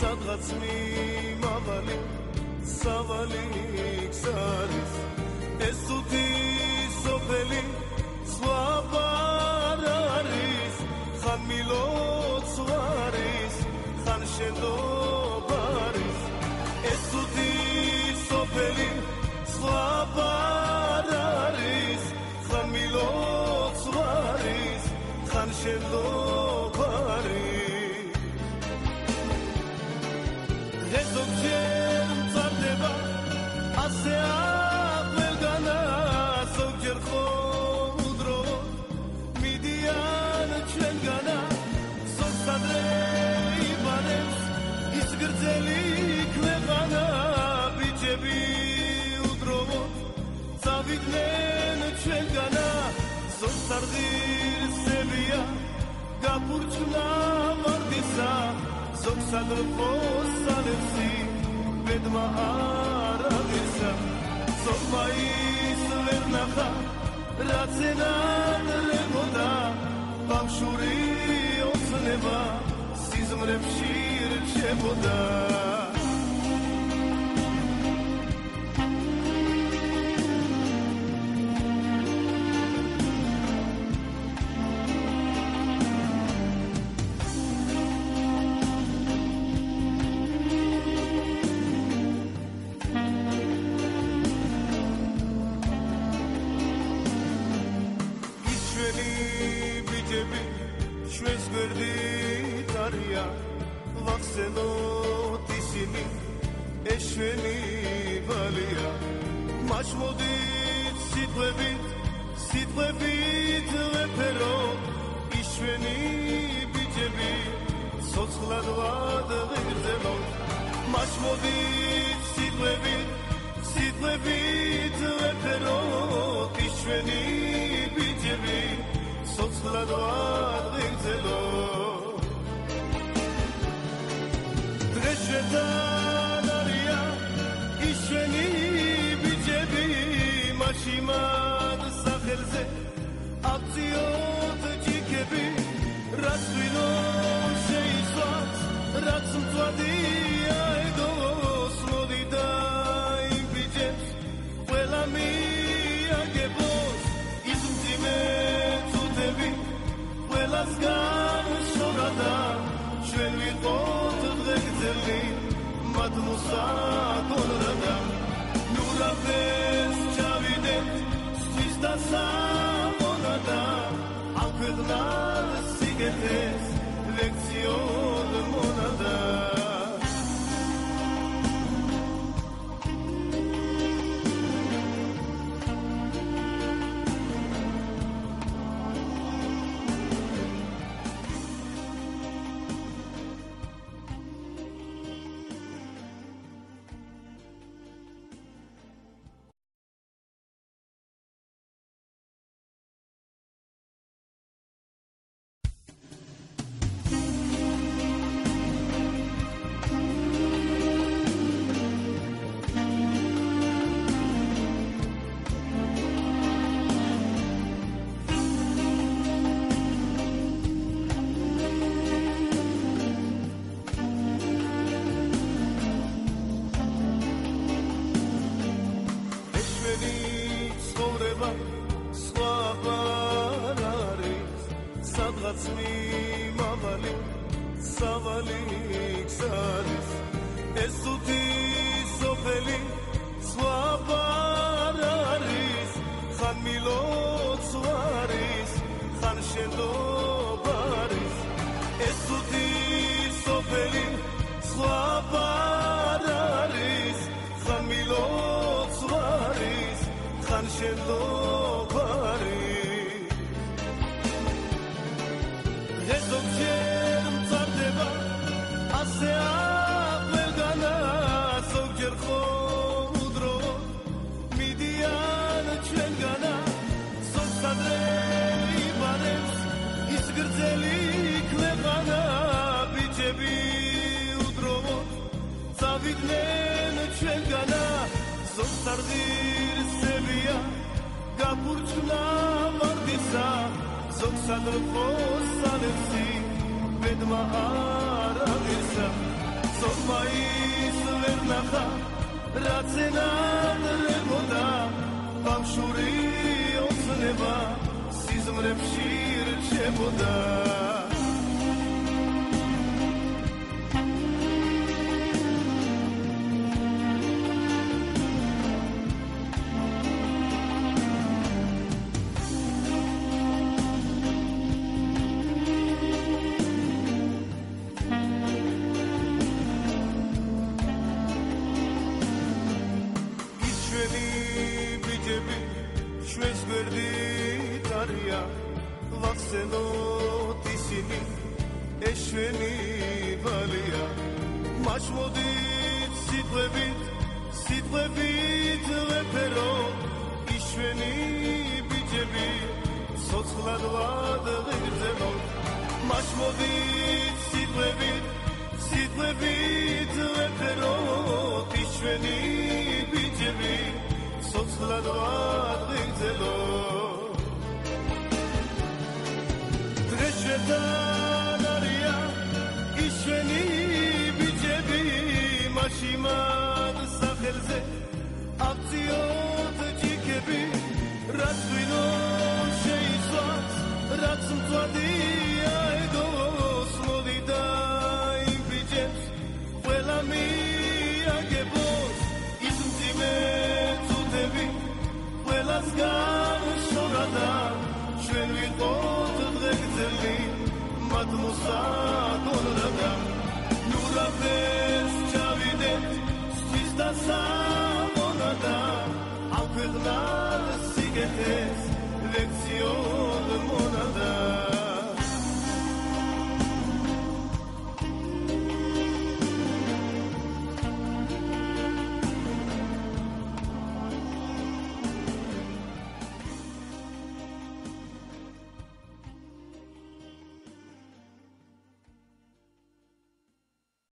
სადღაც მიმავალი სავალი გზარის ეს თუთი სოფელი სვაბარ არის ხან მილოცვარის ხან შენდობარის ეს თუთი სოფელი სვაბარ არის ხან მილოცვარის ხან შენდობარის Gapurchna mardisa zogsadr fosalesi bedma aravisa zogmais vernacha ratzenan remoda bamshuri otsneva sizmrebshi rcheboda სიტყვებით ვეფერო იშვენი ბიჭები ცოცხლადვად ღირზელო მაშმოდით სიტყვებით ვეფერო იშვენი ბიჭები ცოცხლადვად ღირზელო დღეშეთან არია იშვენი ბიჭები მაშიმა Abziot ջիքები Ռացվինո շեյսված Ռացմծվադի այդոս Մոդիդա իմ բիջետ Վելամի ագեբոս Իզումցի մեծ ուտևի Վելասկան շորադա Շվենվի խոտ դղեգձելի Մատմուսա կոնրադա Նուրավես չավիդետ Da samonada Alkıdlar sigetes Leksiyon monada Gapurchna mardisa zogsadr fosalesi bedma aravisa მაის ვერ ნახა რაც ენადრებოდა ბავშვური ოცნება სიზმრებში რჩებოდა ჩვენს გვერდით არიან ვახსენოთ ისინი ეს ჩვენი ვალია მაჩმოდით სიტყვებით ვეფეროთ ის ჩვენი ბიჭები ცოცხლად ვადღირდებით მაჩმოდით სიტყვებით ვეფეროთ ის ჩვენი ბიჭები ცოცხლად ვადღირდებით დრეშეთან არიან ის ჩვენი ბიჭები მაშინ მათ სახელზე აქციოთ ჯიქები რაც გვინო შეისვათ რაც მწვადია ეგოს მოდი და იმ ბიჭებს ყველა მიაგებოს ის მძიმე ყველას განშორადა ჩვენ ვიყოთ დღეგრძელი მათ მოსაგონრადა ნუ რაფერს ჩავიდეთ სის და სამონადა აქვეყნად სიგეთეს ლექციო